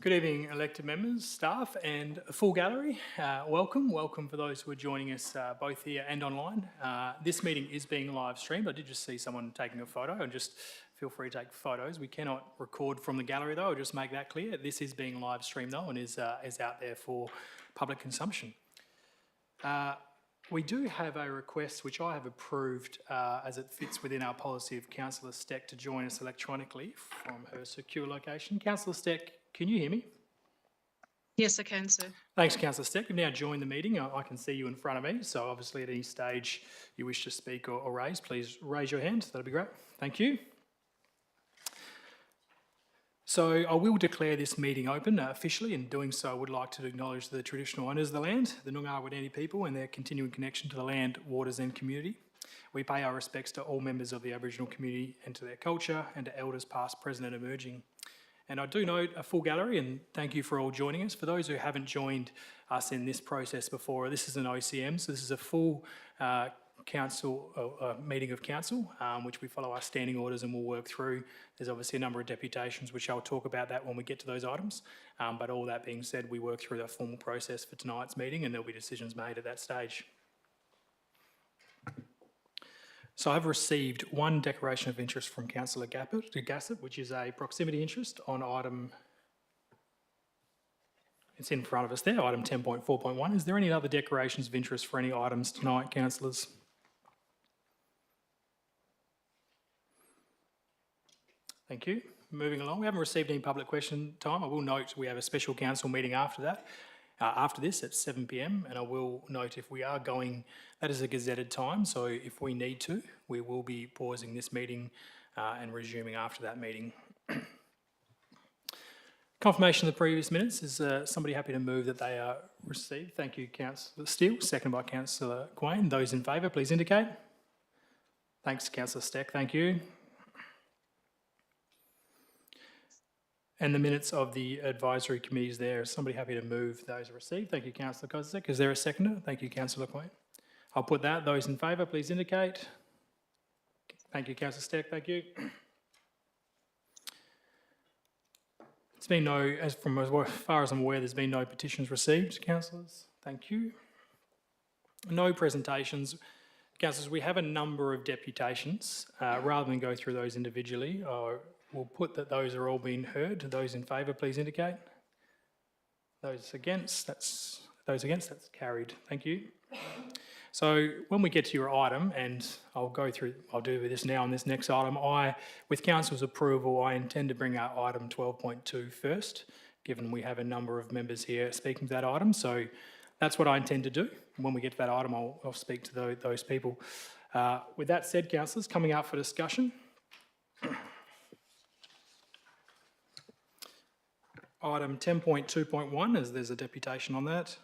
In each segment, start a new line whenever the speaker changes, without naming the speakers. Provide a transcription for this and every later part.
Good evening, elected members, staff, and a full gallery. Welcome for those who are joining us both here and online. This meeting is being live streamed. I did just see someone taking a photo, and just feel free to take photos. We cannot record from the gallery though, I'll just make that clear. This is being live streamed though, and is out there for public consumption. We do have a request which I have approved as it fits within our policy of Councillor Steck to join us electronically from her secure location. Councillor Steck, can you hear me?
Yes, I can, sir.
Thanks, Councillor Steck. You've now joined the meeting. I can see you in front of me, so obviously at any stage you wish to speak or raise, please raise your hand. That'll be great. Thank you. So I will declare this meeting open officially. In doing so, I would like to acknowledge the traditional owners of the land, the Noongar Wadani people, and their continuing connection to the land, waters and community. We pay our respects to all members of the Aboriginal community and to their culture, and to elders past, present and emerging. And I do note a full gallery, and thank you for all joining us. For those who haven't joined us in this process before, this is an OCM, so this is a full meeting of council, which we follow our standing orders and we'll work through. There's obviously a number of deputations, which I'll talk about that when we get to those items. But all that being said, we work through the formal process for tonight's meeting and there'll be decisions made at that stage. So I've received one declaration of interest from Councillor Gassett, which is a proximity interest on item, it's in front of us there, item 10.4.1. Is there any other declarations of interest for any items tonight, councillors? Thank you. Moving along, we haven't received any public question time. I will note we have a special council meeting after that. After this at 7 p.m, and I will note if we are going, that is a gazetted time, so if we need to, we will be pausing this meeting and resuming after that meeting. Confirmation of the previous minutes. Is somebody happy to move that they are received? Thank you, Councillor Steele. Seconded by Councillor Quain. Those in favour, please indicate. Thanks, Councillor Steck. Thank you. And the minutes of the advisory committees there. Is somebody happy to move those are received? Thank you, Councillor Kozak. Is there a seconder? Thank you, Councillor Quain. I'll put that. Those in favour, please indicate. Thank you, Councillor Steck. Thank you. It's been as far as I'm aware, there's been no petitions received, councillors. Thank you. No presentations. Councillors, we have a number of deputations. Rather than go through those individually, we'll put that those are all being heard. Those in favour, please indicate. Those against, that's carried. Thank you. So when we get to your item, and I'll do this now on this next item, with council's approval, I intend to bring out item 12.2 first, given we have a number of members here speaking to that item. So that's what I intend to do. When we get to that item, I'll speak to those people. With that said, councillors, coming out for discussion. Item 10.2.1, as there's a deputation on that.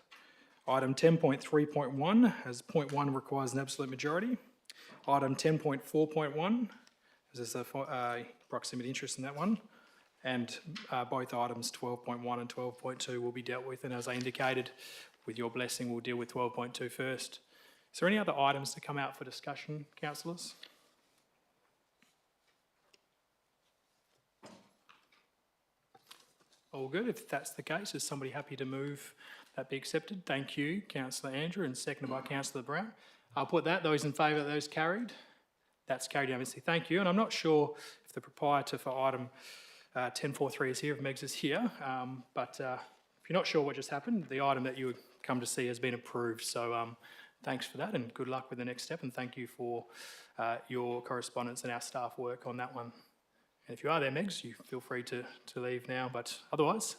Item 10.3.1, as point 1 requires an absolute majority. Item 10.4.1, as there's a proximity interest in that one. And both items 12.1 and 12.2 will be dealt with. And as I indicated, with your blessing, we'll deal with 12.2 first. Is there any other items to come out for discussion, councillors? All good. If that's the case, is somebody happy to move that be accepted? Thank you, Councillor Andrew, and seconded by Councillor Brown. I'll put that. Those in favour, those carried. That's carried unanimously. Thank you. And I'm not sure if the proprietor for item 10.4.3 is here, if Megs is here, but if you're not sure what just happened, the item that you would come to see has been approved. So thanks for that and good luck with the next step, and thank you for your correspondence and our staff work on that one. And if you are there, Megs, you feel free to leave now, but otherwise,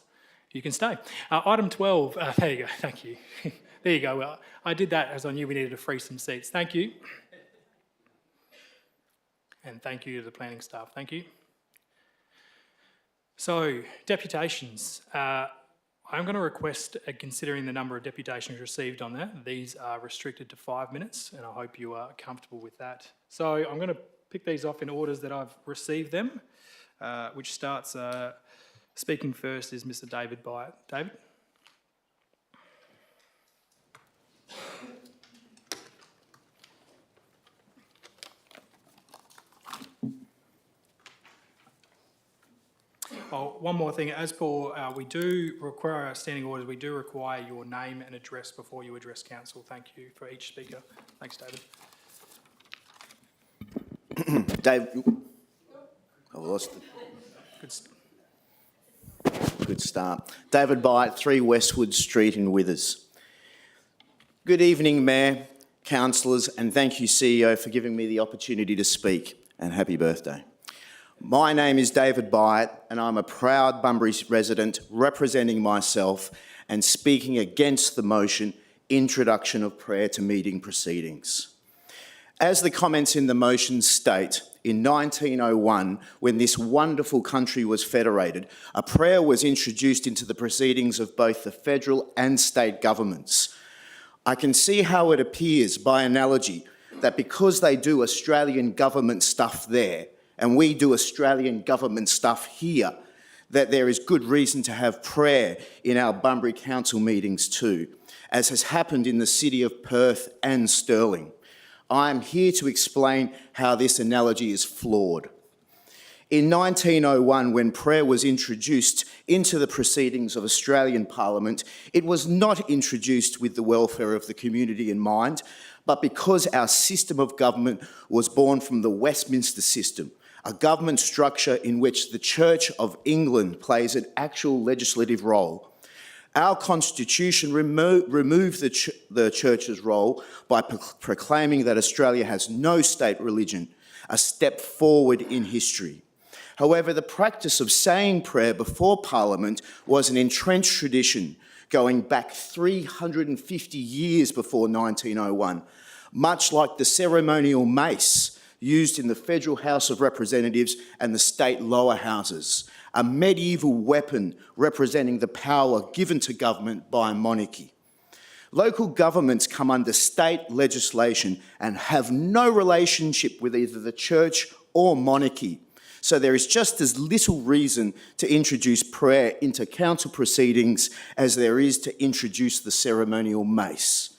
you can stay. Item 12, there you go, thank you. There you go, well, I did that as I knew we needed to free some seats. Thank you. And thank you to the planning staff, thank you. So, deputations. I'm going to request, considering the number of deputations received on that, these are restricted to 5 minutes, and I hope you are comfortable with that. So I'm going to pick these off in orders that I've received them, which starts, speaking first is Mr. David Byatt. David? I'll one more thing. As per, we do require our standing orders, we do require your name and address before you address council. Thank you for each speaker. Thanks, David.
Dave, I lost it. Good start. David Byatt, 3 Westwood Street in Withers. Good evening, Mayor, councillors, and thank you, CEO, for giving me the opportunity to speak, and happy birthday. My name is David Byatt, and I'm a proud Bunbury resident representing myself and speaking against the motion, Introduction of Prayer to Meeting Proceedings. As the comments in the motion state, in 1901, when this wonderful country was federated, a prayer was introduced into the proceedings of both the federal and state governments. I can see how it appears, by analogy, that because they do Australian government stuff there, and we do Australian government stuff here, that there is good reason to have prayer in our Bunbury Council meetings too, as has happened in the city of Perth and Stirling. I am here to explain how this analogy is flawed. In 1901, when prayer was introduced into the proceedings of Australian Parliament, it was not introduced with the welfare of the community in mind, but because our system of government was born from the Westminster system, a government structure in which the Church of England plays an actual legislative role. Our constitution removed the Church's role by proclaiming that Australia has no state religion, a step forward in history. However, the practice of saying prayer before Parliament was an entrenched tradition going back 350 years before 1901, much like the ceremonial mace used in the Federal House of Representatives and the state lower houses, a medieval weapon representing the power given to government by a monarchy. Local governments come under state legislation and have no relationship with either the church or monarchy, so there is just as little reason to introduce prayer into council proceedings as there is to introduce the ceremonial mace.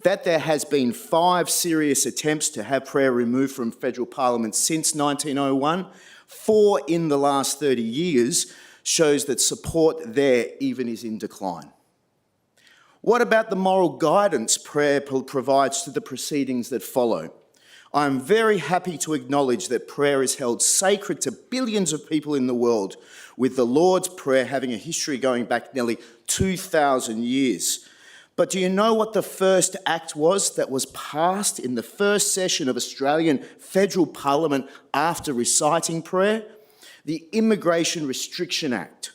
That there has been 5 serious attempts to have prayer removed from federal parliament since 1901, 4 in the last 30 years, shows that support there even is in decline. What about the moral guidance prayer provides to the proceedings that follow? I am very happy to acknowledge that prayer is held sacred to billions of people in the world, with the Lord's Prayer having a history going back nearly 2,000 years. But do you know what the first act was that was passed in the first session of Australian Federal Parliament after reciting prayer? The Immigration Restriction Act,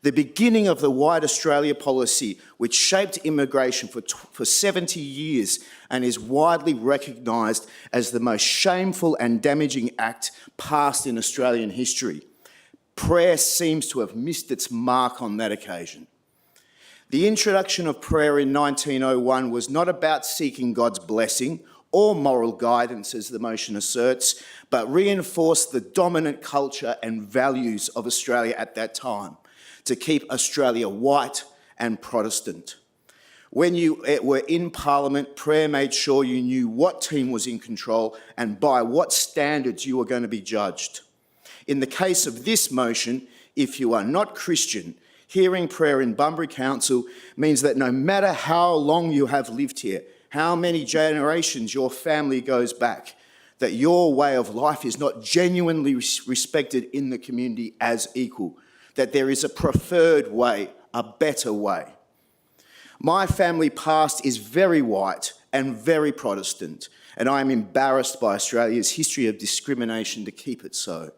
the beginning of the White Australia policy, which shaped immigration for 70 years and is widely recognised as the most shameful and damaging act passed in Australian history. Prayer seems to have missed its mark on that occasion. The introduction of prayer in 1901 was not about seeking God's blessing or moral guidance, as the motion asserts, but reinforced the dominant culture and values of Australia at that time, to keep Australia white and Protestant. When you were in Parliament, prayer made sure you knew what team was in control and by what standards you were going to be judged. In the case of this motion, if you are not Christian, hearing prayer in Bunbury Council means that no matter how long you have lived here, how many generations your family goes back, that your way of life is not genuinely respected in the community as equal, that there is a preferred way, a better way. My family past is very white and very Protestant, and I am embarrassed by Australia's history of discrimination to keep it so.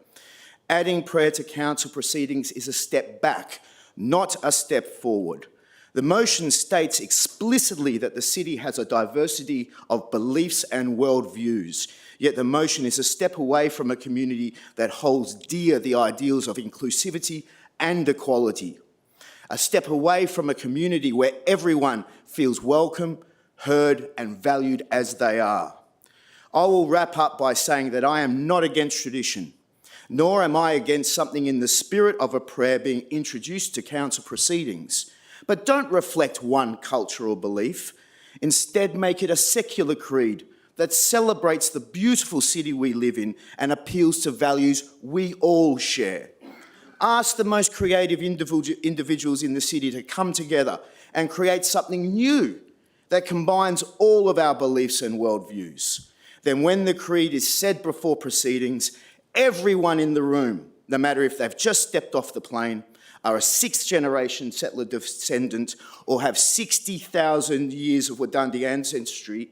Adding prayer to council proceedings is a step back, not a step forward. The motion states explicitly that the city has a diversity of beliefs and worldviews, yet the motion is a step away from a community that holds dear the ideals of inclusivity and equality. A step away from a community where everyone feels welcome, heard, and valued as they are. I will wrap up by saying that I am not against tradition, nor am I against something in the spirit of a prayer being introduced to council proceedings. But don't reflect one cultural belief. Instead, make it a secular creed that celebrates the beautiful city we live in and appeals to values we all share. Ask the most creative individuals in the city to come together and create something new that combines all of our beliefs and worldviews. Then when the creed is said before proceedings, everyone in the room, no matter if they've just stepped off the plane, are a sixth-generation settler descendant, or have 60,000 years of Wadandi ancestry,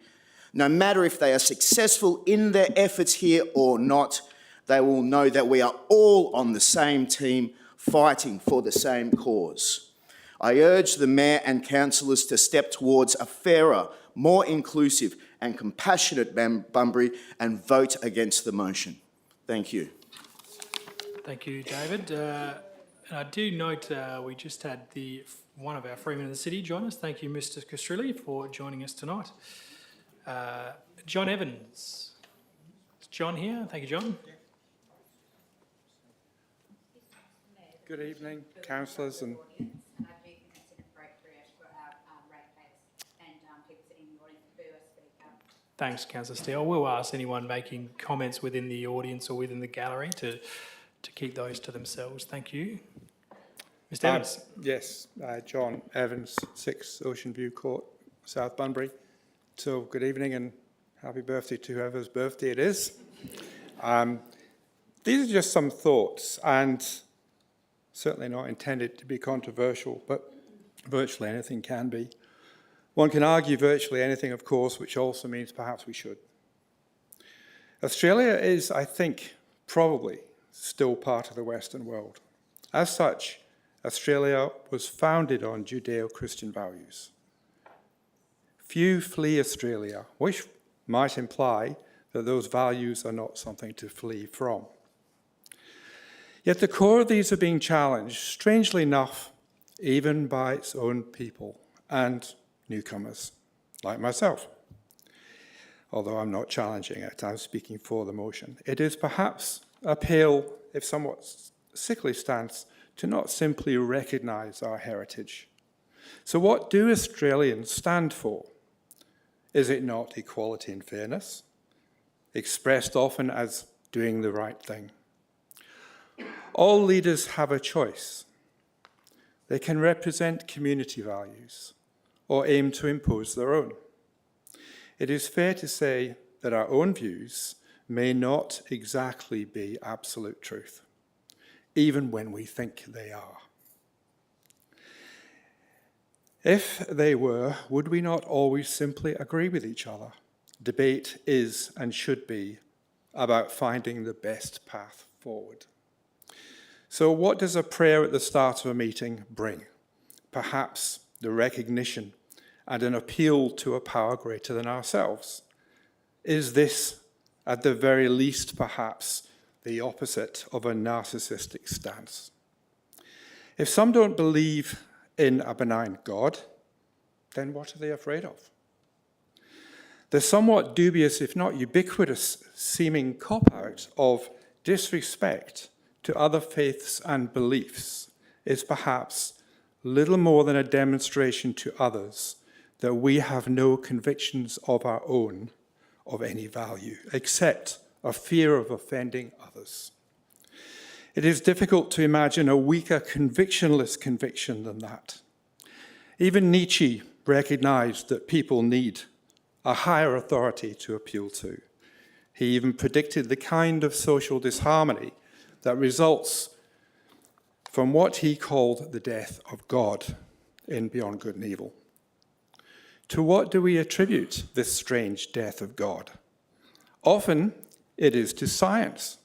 no matter if they are successful in their efforts here or not, they will know that we are all on the same team, fighting for the same cause. I urge the Mayor and councillors to step towards a fairer, more inclusive and compassionate Bunbury and vote against the motion. Thank you.
Thank you, David. And I do note we just had one of our Freemen of the City join us. Thank you, Mr. Castrilli, for joining us tonight. John Evans. Is John here? Thank you, John.
Good evening, councillors and
Thanks, Councillor Steele. We'll ask anyone making comments within the audience or within the gallery to keep those to themselves. Thank you. Mr. Evans.
Yes, John Evans, 6 Ocean View Court, South Bunbury. So good evening and happy birthday to whoever's birthday it is. These are just some thoughts, and certainly not intended to be controversial, but virtually anything can be. One can argue virtually anything, of course, which also means perhaps we should. Australia is, I think, probably still part of the Western world. As such, Australia was founded on Judeo-Christian values. Few flee Australia, which might imply that those values are not something to flee from. Yet the core of these are being challenged, strangely enough, even by its own people and newcomers, like myself. Although I'm not challenging it, I'm speaking for the motion. It is perhaps a pale, if somewhat sickly stance, to not simply recognise our heritage. So what do Australians stand for? Is it not equality and fairness, expressed often as doing the right thing? All leaders have a choice. They can represent community values or aim to impose their own. It is fair to say that our own views may not exactly be absolute truth, even when we think they are. If they were, would we not always simply agree with each other? Debate is and should be about finding the best path forward. So what does a prayer at the start of a meeting bring? Perhaps the recognition and an appeal to a power greater than ourselves. Is this, at the very least, perhaps the opposite of a narcissistic stance? If some don't believe in a benign God, then what are they afraid of? The somewhat dubious, if not ubiquitous, seeming cop-out of disrespect to other faiths and beliefs is perhaps little more than a demonstration to others that we have no convictions of our own of any value, except a fear of offending others. It is difficult to imagine a weaker, convictionless conviction than that. Even Nietzsche recognized that people need a higher authority to appeal to. He even predicted the kind of social disharmony that results from what he called the death of God in Beyond Good and Evil. To what do we attribute this strange death of God? Often it is to science.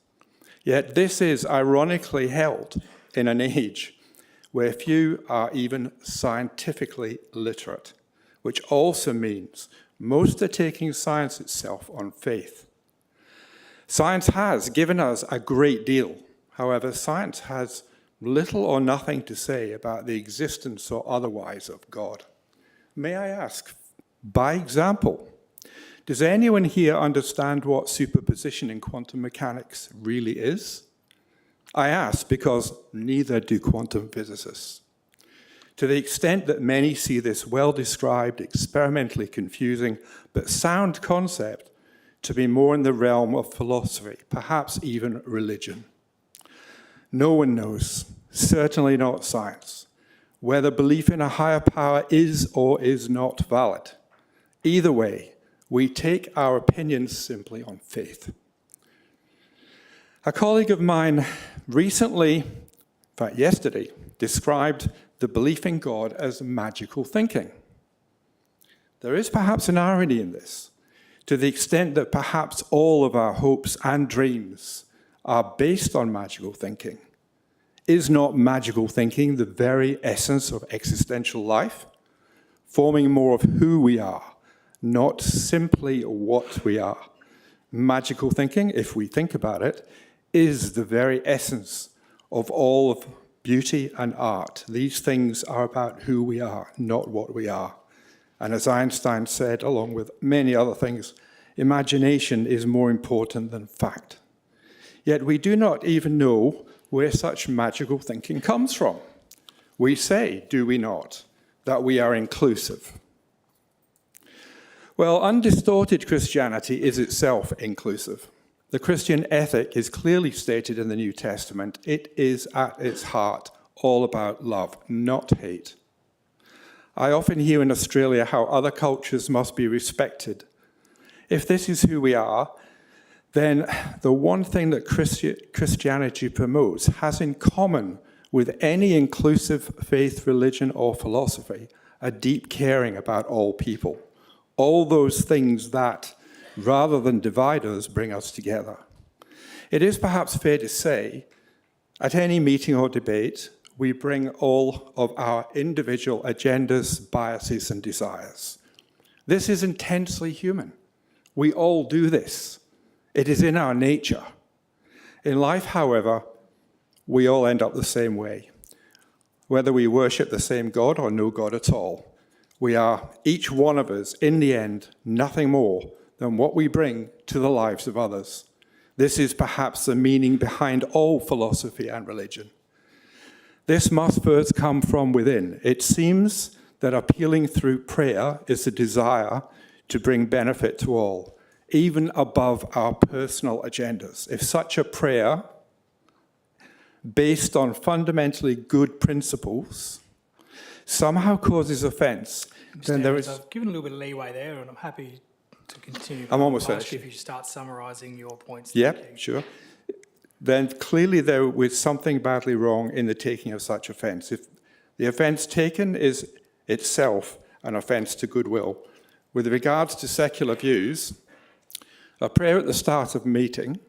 Yet this is ironically held in an age where few are even scientifically literate, which also means most are taking science itself on faith. Science has given us a great deal. However, science has little or nothing to say about the existence or otherwise of God. May I ask, by example, does anyone here understand what superposition in quantum mechanics really is? I ask because neither do quantum physicists. To the extent that many see this well-described, experimentally confusing, but sound concept to be more in the realm of philosophy, perhaps even religion. No one knows. certainly not science. Whether belief in a higher power is or is not valid. Either way, we take our opinions simply on faith. A colleague of mine recently, in fact yesterday, described the belief in God as magical thinking. There is perhaps an irony in this, to the extent that perhaps all of our hopes and dreams are based on magical thinking. Is not magical thinking the very essence of existential life, forming more of who we are, not simply what we are? Magical thinking, if we think about it, is the very essence of all of beauty and art. These things are about who we are, not what we are. And as Einstein said, along with many other things, imagination is more important than fact. Yet we do not even know where such magical thinking comes from. We say, do we not, that we are inclusive? Well, undistorted Christianity is itself inclusive. The Christian ethic is clearly stated in the New Testament. It is at its heart all about love, not hate. I often hear in Australia how other cultures must be respected. If this is who we are, then the one thing that Christianity promotes has in common with any inclusive faith, religion, or philosophy a deep caring about all people. All those things that, rather than divide us, bring us together. It is perhaps fair to say, at any meeting or debate, we bring all of our individual agendas, biases, and desires. This is intensely human. We all do this. It is in our nature. In life, however, we all end up the same way. Whether we worship the same God or no God at all, we are, each one of us, in the end, nothing more than what we bring to the lives of others. This is perhaps the meaning behind all philosophy and religion. This must first come from within. It seems that appealing through prayer is a desire to bring benefit to all, even above our personal agendas. If such a prayer, based on fundamentally good principles, somehow causes offense, then there is...
I've given a little bit of leeway there, and I'm happy to continue.
I'm almost
I'll ask
finished.
you if you start summarising your points.
Yeah,
Thank you.
sure. Then clearly there was something badly wrong in the taking of such offence. If the offence taken is itself an offence to goodwill. With regards to secular views, a prayer at the start of a meeting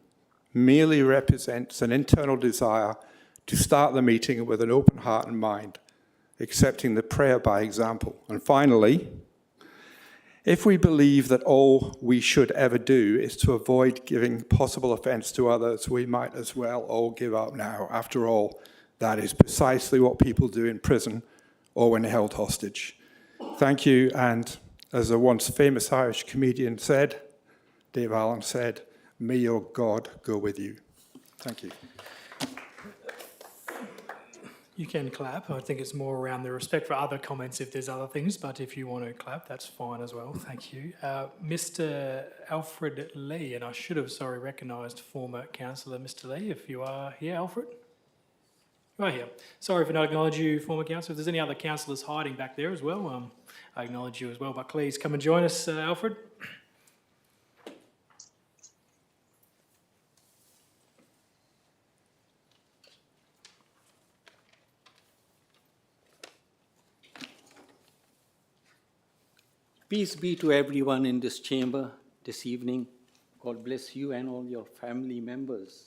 merely represents an internal desire to start the meeting with an open heart and mind, accepting the prayer by example. And finally, if we believe that all we should ever do is to avoid giving possible offence to others, we might as well all give up now. After all, that is precisely what people do in prison or when held hostage. Thank you, and as a once famous Irish comedian said, Dave Allen said, may your God go with you. Thank you.
You can clap. I think it's more around the respect for other comments if there's other things, but if you want to clap, that's fine as well. Thank you. Mr. Alfred Lee, and I should have, recognised former councillor Mr. Lee, if you are here, Alfred. You are here. Sorry for not acknowledging you, former councillor. If there's any other councillors hiding back there as well, I acknowledge you as well, but please come and join us, Alfred.
Peace be to everyone in this chamber this evening. God bless you and all your family members.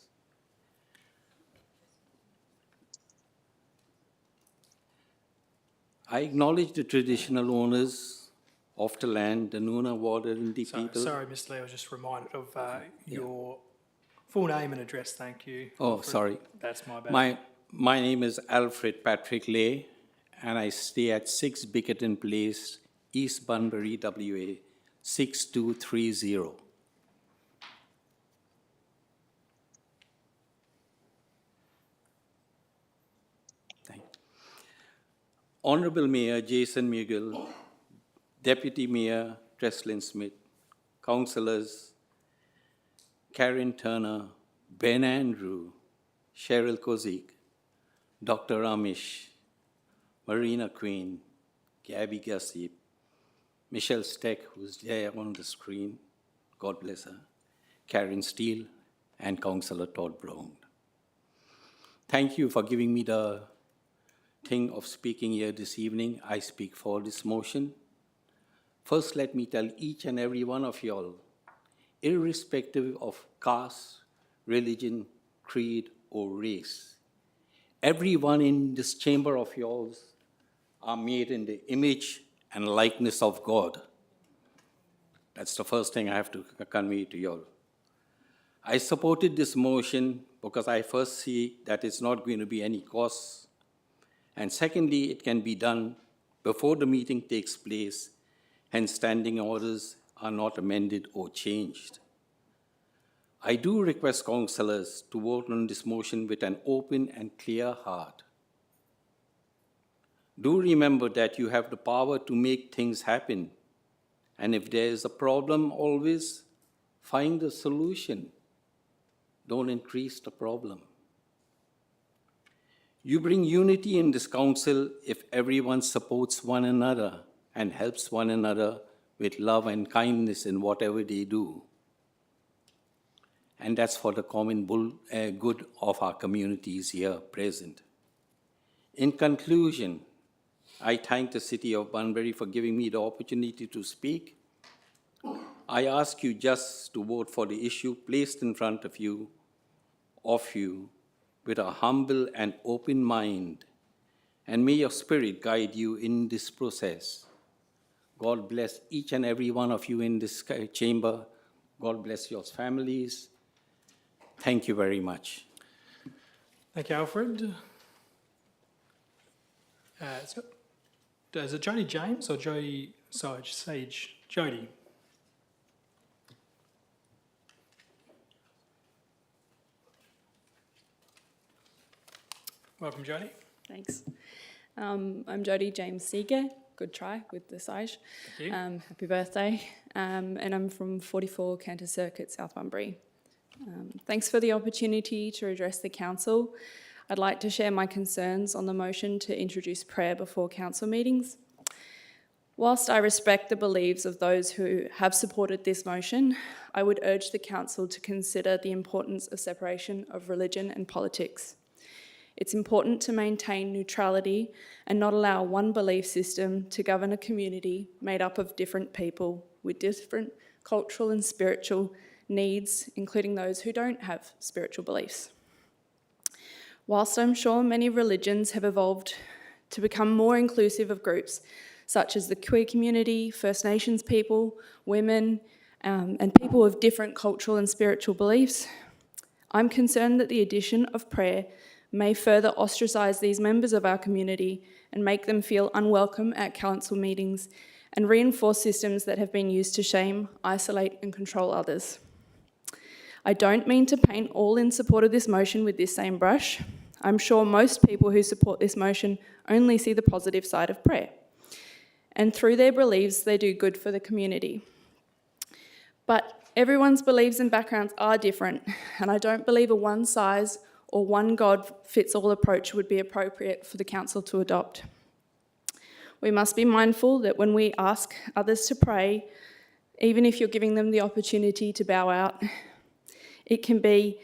I acknowledge the traditional owners of the land, the Noongar Wadawurrung people.
Sorry, Mr. Lee, I was just reminded of your full name and address, thank you.
Oh,
Alfred.
sorry.
That's my bad.
My name is Alfred Patrick Lay, and I stay at 6 Bickerton Place, East Bunbury, WA, 6230. Thank you. Honourable Mayor Jason Mughal, Deputy Mayor Treslin Smith, Councillors Karen Turner, Ben Andrew, Cheryl Kozik, Dr. Amish, Marina Queen, Gabby Gassip, Michelle Steck, who's there on the screen, God bless her, Karen Steele, and Councillor Todd Brown. Thank you for giving me the thing of speaking here this evening. I speak for this motion. First, let me tell each and every one of y'all, irrespective of caste, religion, creed, or race, everyone in this chamber of yours are made in the image and likeness of God. That's the first thing I have to convey to y'all. I supported this motion because I first see that it's not going to be any cost. And secondly, it can be done before the meeting takes place, and standing orders are not amended or changed. I do request councillors to vote on this motion with an open and clear heart. Do remember that you have the power to make things happen. And if there is a problem, always find a solution. Don't increase the problem. You bring unity in this council if everyone supports one another and helps one another with love and kindness in whatever they do. And that's for the common good of our communities here present. In conclusion, I thank the City of Bunbury for giving me the opportunity to speak. I ask you just to vote for the issue placed in front of you, with a humble and open mind, and may your spirit guide you in this process. God bless each and every one of you in this chamber. God bless your families. Thank you very much.
Thank you, Alfred. Is it Jody James or Jody Sage? Jody. Welcome, Jody.
Thanks. I'm Jody James Seeger. Good try with the Sage.
Thank you.
Happy birthday. And I'm from 44 Cantor Circuit, South Bunbury. Thanks for the opportunity to address the council. I'd like to share my concerns on the motion to introduce prayer before council meetings. Whilst I respect the beliefs of those who have supported this motion, I would urge the council to consider the importance of separation of religion and politics. It's important to maintain neutrality and not allow one belief system to govern a community made up of different people with different cultural and spiritual needs, including those who don't have spiritual beliefs. Whilst I'm sure many religions have evolved to become more inclusive of groups such as the queer community, First Nations people, women, and people of different cultural and spiritual beliefs, I'm concerned that the addition of prayer may further ostracise these members of our community and make them feel unwelcome at council meetings and reinforce systems that have been used to shame, isolate and control others. I don't mean to paint all in support of this motion with this same brush. I'm sure most people who support this motion only see the positive side of prayer. And through their beliefs, they do good for the community. But everyone's beliefs and backgrounds are different, and I don't believe a one size or one God-fits-all approach would be appropriate for the council to adopt. We must be mindful that when we ask others to pray, even if you're giving them the opportunity to bow out, it can be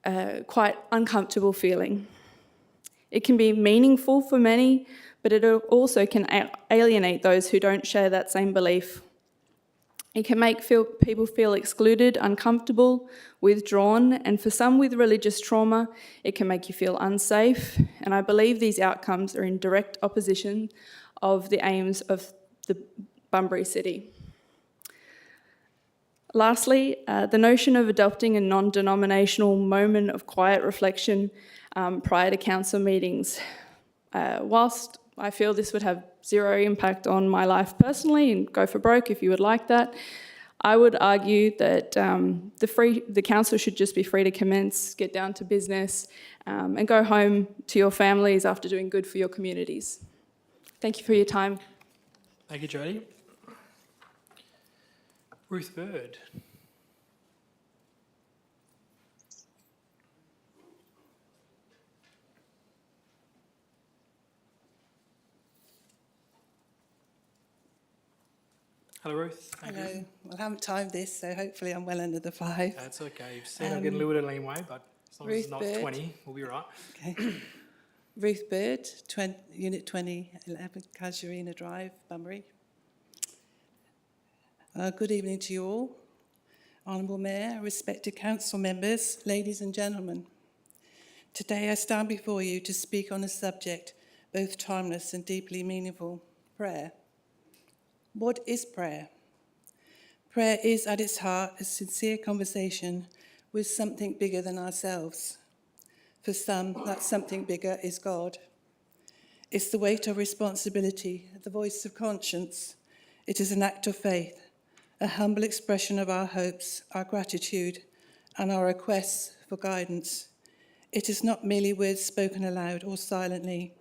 a quite uncomfortable feeling. It can be meaningful for many, but it also can alienate those who don't share that same belief. It can make people feel excluded, uncomfortable, withdrawn, and for some with religious trauma, it can make you feel unsafe, and I believe these outcomes are in direct opposition of the aims of the Bunbury City. Lastly, the notion of adopting a non-denominational moment of quiet reflection prior to council meetings. Whilst I feel this would have zero impact on my life personally, and go for broke if you would like that, I would argue that the council should just be free to commence, get down to business, and go home to your families after doing good for your communities. Thank you for your time.
Thank you, Jody. Ruth Bird. Hello, Ruth. Thank you.
Hello. Well, I haven't timed this, so hopefully I'm well under the 5.
That's okay. You've said I'm getting a little bit of leeway, but as long as it's
Ruth
not
Bird.
20, we'll be right.
Okay. Ruth Bird, Unit 2011, Casuarina Drive, Bunbury. Good evening to you all. Honourable Mayor, respected council members, ladies and gentlemen. Today I stand before you to speak on a subject both timeless and deeply meaningful, prayer. What is prayer? Prayer is at its heart a sincere conversation with something bigger than ourselves. For some, that something bigger is God. It's the weight of responsibility, the voice of conscience. It is an act of faith, a humble expression of our hopes, our gratitude, and our requests for guidance. It is not merely words spoken aloud or silently.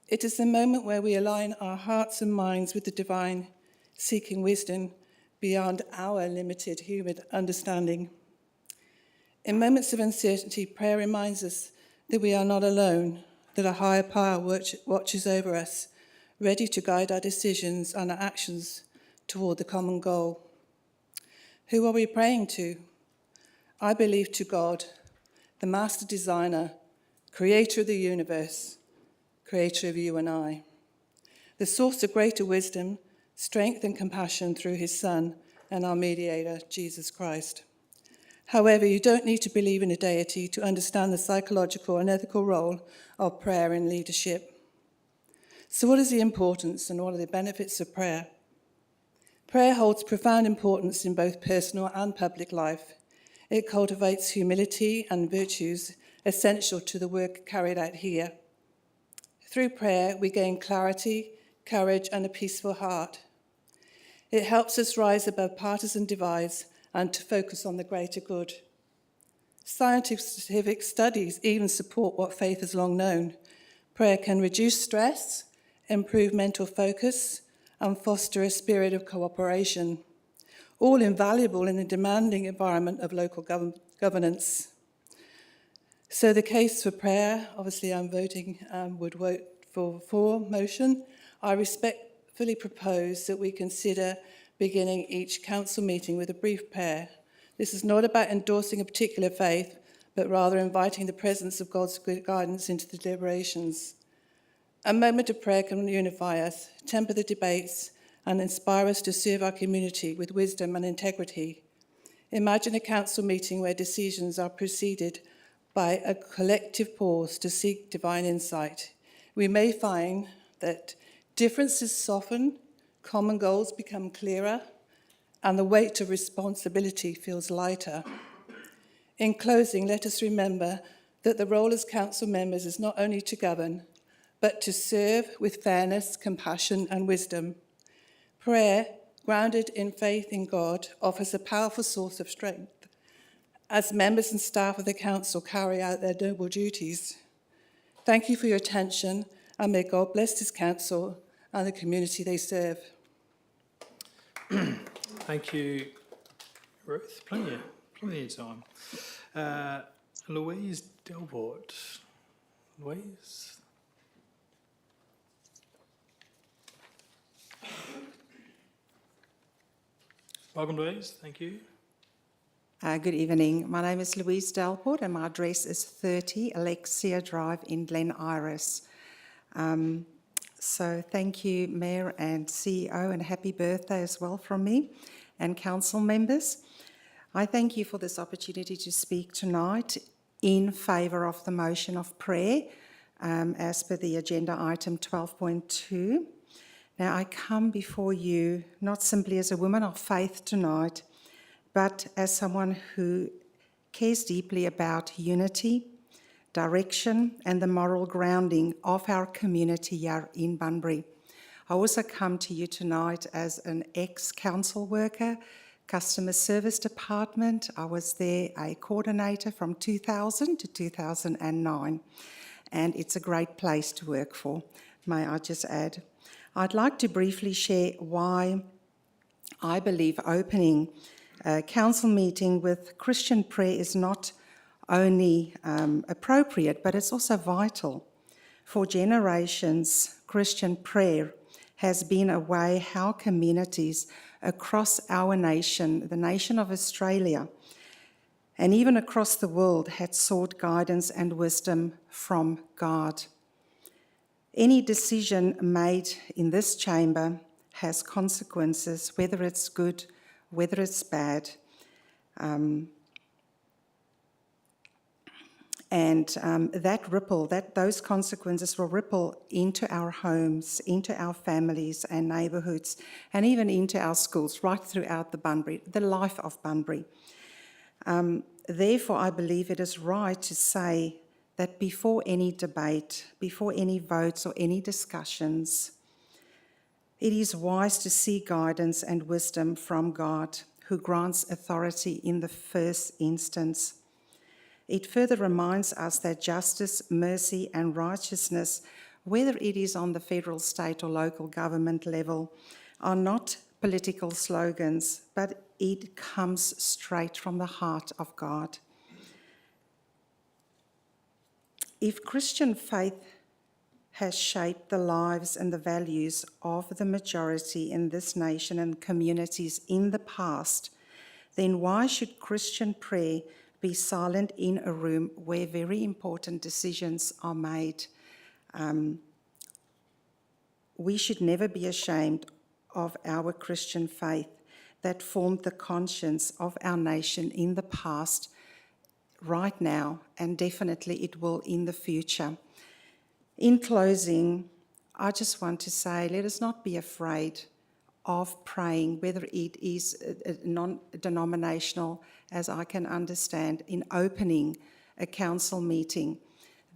It is the moment where we align our hearts and minds with the divine, seeking wisdom beyond our limited human understanding. In moments of uncertainty, prayer reminds us that we are not alone, that a higher power watches over us, ready to guide our decisions and our actions toward the common goal. Who are we praying to? I believe to God, the master designer, creator of the universe, creator of you and I, the source of greater wisdom, strength and compassion through his Son and our mediator, Jesus Christ. However, you don't need to believe in a deity to understand the psychological and ethical role of prayer in leadership. So what is the importance and what are the benefits of prayer? Prayer holds profound importance in both personal and public life. It cultivates humility and virtues essential to the work carried out here. Through prayer, we gain clarity, courage, and a peaceful heart. It helps us rise above partisan divides and to focus on the greater good. Scientific studies even support what faith has long known. Prayer can reduce stress, improve mental focus, and foster a spirit of cooperation, all invaluable in the demanding environment of local governance. So the case for prayer, obviously I'm would vote for motion. I respectfully propose that we consider beginning each council meeting with a brief prayer. This is not about endorsing a particular faith, but rather inviting the presence of God's guidance into the deliberations. A moment of prayer can unify us, temper the debates, and inspire us to serve our community with wisdom and integrity. Imagine a council meeting where decisions are preceded by a collective pause to seek divine insight. We may find that differences soften, common goals become clearer, and the weight of responsibility feels lighter. In closing, let us remember that the role as council members is not only to govern, but to serve with fairness, compassion, and wisdom. Prayer, grounded in faith in God, offers a powerful source of strength as members and staff of the council carry out their noble duties. Thank you for your attention, and may God bless this council and the community they serve.
Thank you, Ruth. Plenty of time. Louise Delport. Louise? Welcome, Louise. Thank you.
Good evening. My name is Louise Delport and my address is 30 Alexia Drive in Glen Iris. So thank you, Mayor and CEO, and happy birthday as well from me and council members. I thank you for this opportunity to speak tonight in favour of the motion of prayer as per the agenda item 12.2. Now, I come before you not simply as a woman of faith tonight, but as someone who cares deeply about unity, direction, and the moral grounding of our community here in Bunbury. I also come to you tonight as an ex-council worker, customer service department. I was there a coordinator from 2000 to 2009, and it's a great place to work for, may I just add. I'd like to briefly share why I believe opening a council meeting with Christian prayer is not only appropriate, but it's also vital. For generations, Christian prayer has been a way how communities across our nation, the nation of Australia, and even across the world had sought guidance and wisdom from God. Any decision made in this chamber has consequences, whether it's good, whether it's bad. Those consequences will ripple into our homes, into our families and neighbourhoods, and even into our schools, right throughout the life of Bunbury. Therefore, I believe it is right to say that before any debate, before any votes or any discussions, it is wise to seek guidance and wisdom from God, who grants authority in the first instance. It further reminds us that justice, mercy, and righteousness, whether it is on the federal, state, or local government level, are not political slogans, but it comes straight from the heart of God. If Christian faith has shaped the lives and the values of the majority in this nation and communities in the past, then why should Christian prayer be silent in a room where very important decisions are made? We should never be ashamed of our Christian faith that formed the conscience of our nation in the past, right now, and definitely it will in the future. In closing, I just want to say, let us not be afraid of praying, whether it is non-denominational, as I can understand, in opening a council meeting.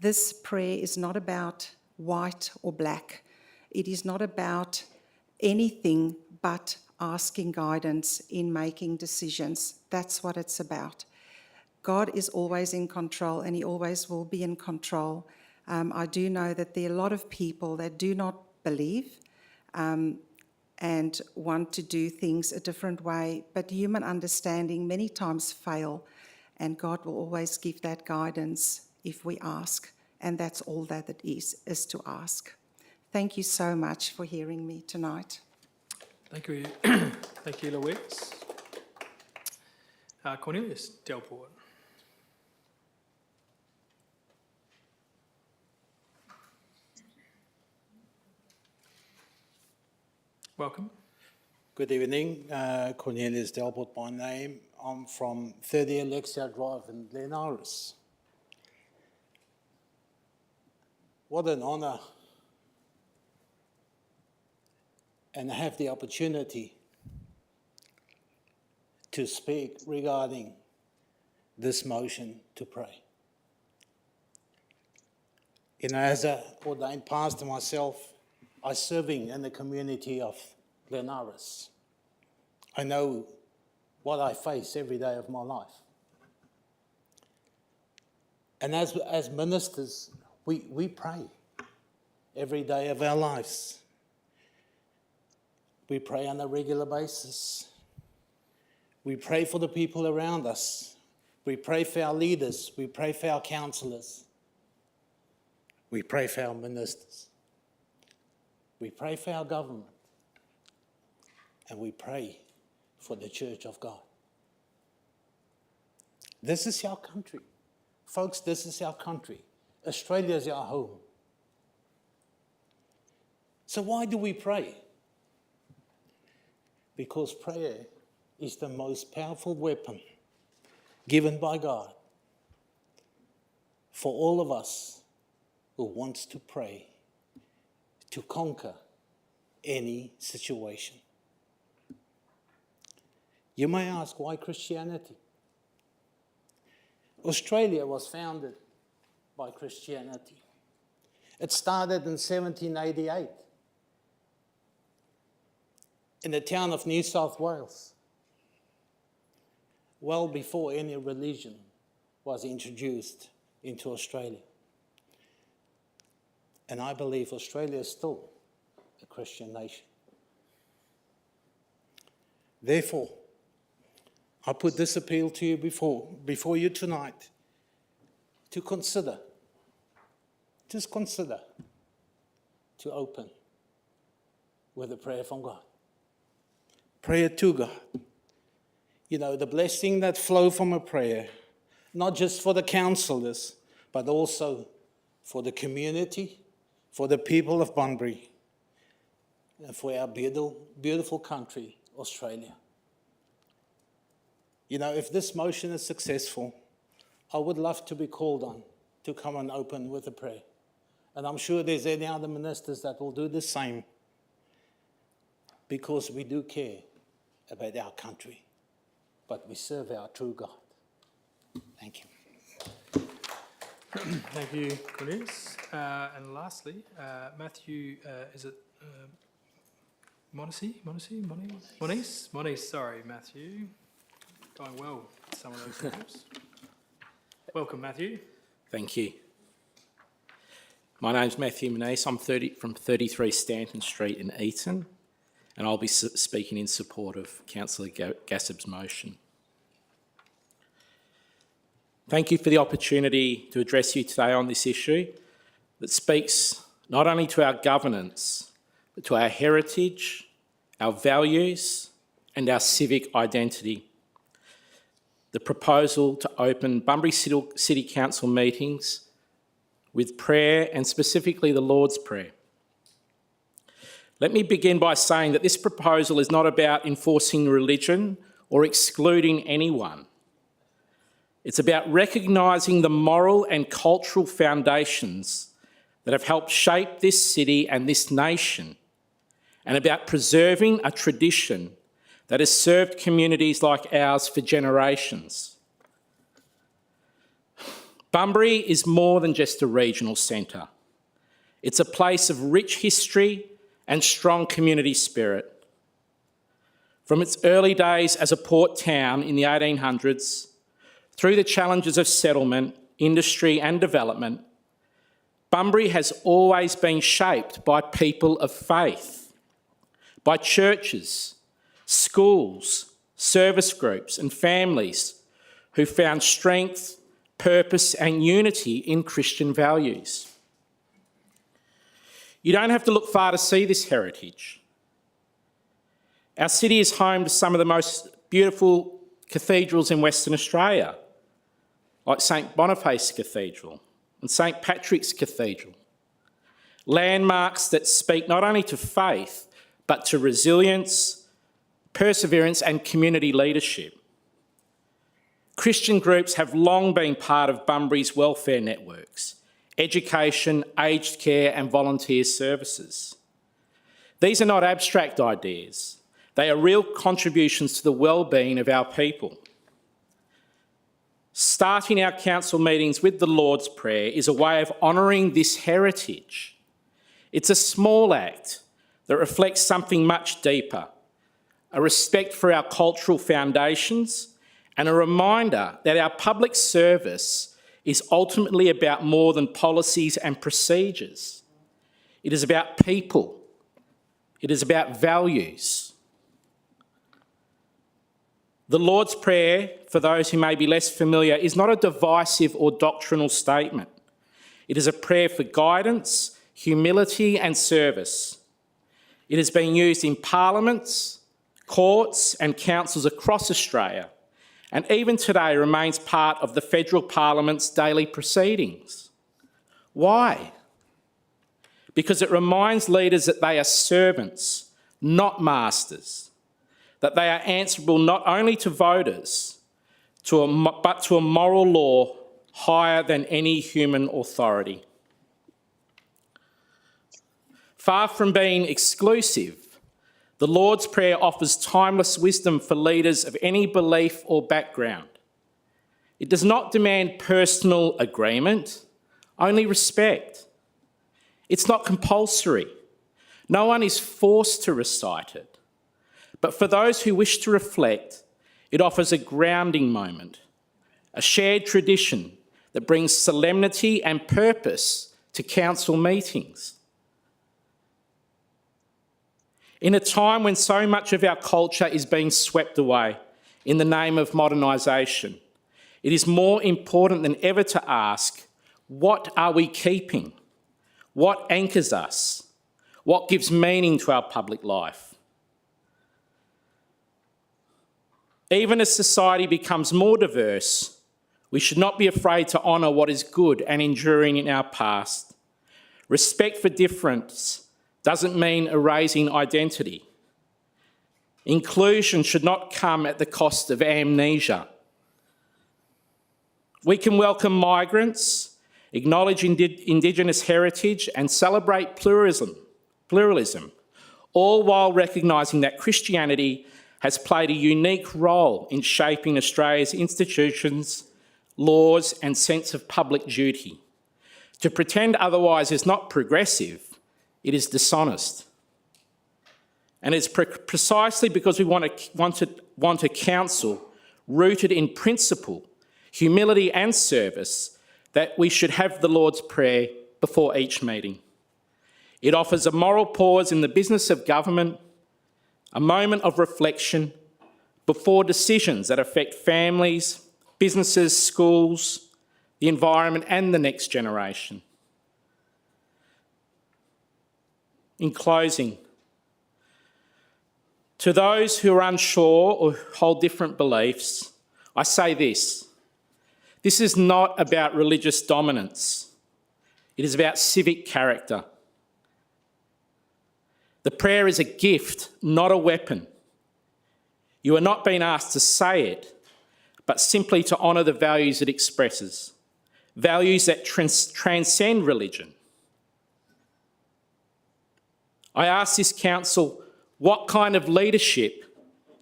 This prayer is not about white or black. It is not about anything but asking guidance in making decisions. That's what it's about. God is always in control, and he always will be in control. I do know that there are a lot of people that do not believe and want to do things a different way, but human understanding many times fail, and God will always give that guidance if we ask, and that's all that it is to ask. Thank you so much for hearing me tonight.
Thank you. Thank you, Louise. Cornelius Delport. Welcome.
Good evening, Cornelius Delport by name. I'm from 30 Alexia Drive in Glen Iris. What an honour and have the opportunity to speak regarding this motion to pray. You know, as an ordained pastor myself, I'm serving in the community of Glen Iris. I know what I face every day of my life. And as ministers, we pray every day of our lives. We pray on a regular basis. We pray for the people around us. We pray for our leaders. We pray for our councillors. We pray for our ministers. We pray for our government. And we pray for the Church of God. This is our country. Folks, this is our country. Australia is our home. So why do we pray? Because prayer is the most powerful weapon given by God for all of us who wants to pray to conquer any situation. You may ask, why Christianity? Australia was founded by Christianity. It started in 1788 in the town of New South Wales, well before any religion was introduced into Australia. And I believe Australia is still a Christian nation. Therefore, I put this appeal to you before you tonight to consider, just consider, to open with a prayer from God. Prayer to God. You know, the blessing that flow from a prayer, not just for the councillors, but also for the community, for the people of Bunbury, and for our beautiful country, Australia. You know, if this motion is successful, I would love to be called on to come and open with a prayer. And I'm sure there's any other ministers that will do the same, because we do care about our country, but we serve our true God. Thank you.
Thank you, Cornelius. And lastly, Matthew, is it Moniz? Sorry, Matthew. Going well, some of those names. Welcome, Matthew.
Thank you. My name's Matthew Moniz. I'm from 33 Stanton Street in Eton, and I'll be speaking in support of Councillor Gassab's motion. Thank you for the opportunity to address you today on this issue that speaks not only to our governance, but to our heritage, our values, and our civic identity. The proposal to open Bunbury City Council meetings with prayer, and specifically the Lord's Prayer. Let me begin by saying that this proposal is not about enforcing religion or excluding anyone. It's about recognising the moral and cultural foundations that have helped shape this city and this nation, and about preserving a tradition that has served communities like ours for generations. Bunbury is more than just a regional centre. It's a place of rich history and strong community spirit. From its early days as a port town in the 1800s, through the challenges of settlement, industry and development, Bunbury has always been shaped by people of faith, by churches, schools, service groups and families who found strength, purpose and unity in Christian values. You don't have to look far to see this heritage. Our city is home to some of the most beautiful cathedrals in Western Australia, like St Boniface Cathedral and St Patrick's Cathedral. Landmarks that speak not only to faith, but to resilience, perseverance and community leadership. Christian groups have long been part of Bunbury's welfare networks, education, aged care and volunteer services. These are not abstract ideas. They are real contributions to the well-being of our people. Starting our council meetings with the Lord's Prayer is a way of honouring this heritage. It's a small act that reflects something much deeper, a respect for our cultural foundations and a reminder that our public service is ultimately about more than policies and procedures. It is about people. It is about values. The Lord's Prayer, for those who may be less familiar, is not a divisive or doctrinal statement. It is a prayer for guidance, humility and service. It has been used in parliaments, courts and councils across Australia, and even today remains part of the Federal Parliament's daily proceedings. Why? Because it reminds leaders that they are servants, not masters, that they are answerable not only to voters, but to a moral law higher than any human authority. Far from being exclusive, the Lord's Prayer offers timeless wisdom for leaders of any belief or background. It does not demand personal agreement, only respect. It's not compulsory. No one is forced to recite it. But for those who wish to reflect, it offers a grounding moment, a shared tradition that brings solemnity and purpose to council meetings. In a time when so much of our culture is being swept away in the name of modernisation, it is more important than ever to ask, what are we keeping? What anchors us? what gives meaning to our public life. Even as society becomes more diverse, we should not be afraid to honour what is good and enduring in our past. Respect for difference doesn't mean erasing identity. Inclusion should not come at the cost of amnesia. We can welcome migrants, acknowledge Indigenous heritage and celebrate pluralism, all while recognising that Christianity has played a unique role in shaping Australia's institutions, laws and sense of public duty. To pretend otherwise is not progressive, it is dishonest. And it's precisely because we want a council rooted in principle, humility and service that we should have the Lord's Prayer before each meeting. It offers a moral pause in the business of government, a moment of reflection before decisions that affect families, businesses, schools, the environment and the next generation. In closing, to those who are unsure or hold different beliefs, I say this: this is not about religious dominance. It is about civic character. The prayer is a gift, not a weapon. You are not being asked to say it, but simply to honour the values it expresses, values that transcend religion. I ask this council, what kind of leadership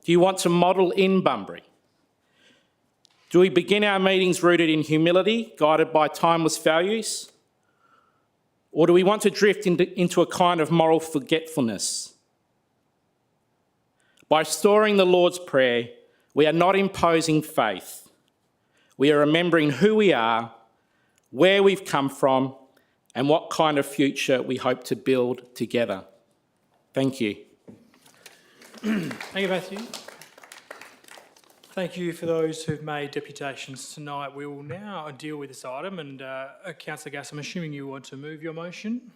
do you want to model in Bunbury? Do we begin our meetings rooted in humility, guided by timeless values? Or do we want to drift into a kind of moral forgetfulness? By restoring the Lord's Prayer, we are not imposing faith. We are remembering who we are, where we've come from, and what kind of future we hope to build together. Thank you.
Thank you, Matthew. Thank you for those who've made deputations tonight. We will now deal with this item, and Councillor Gassam, I'm assuming you want to move your motion.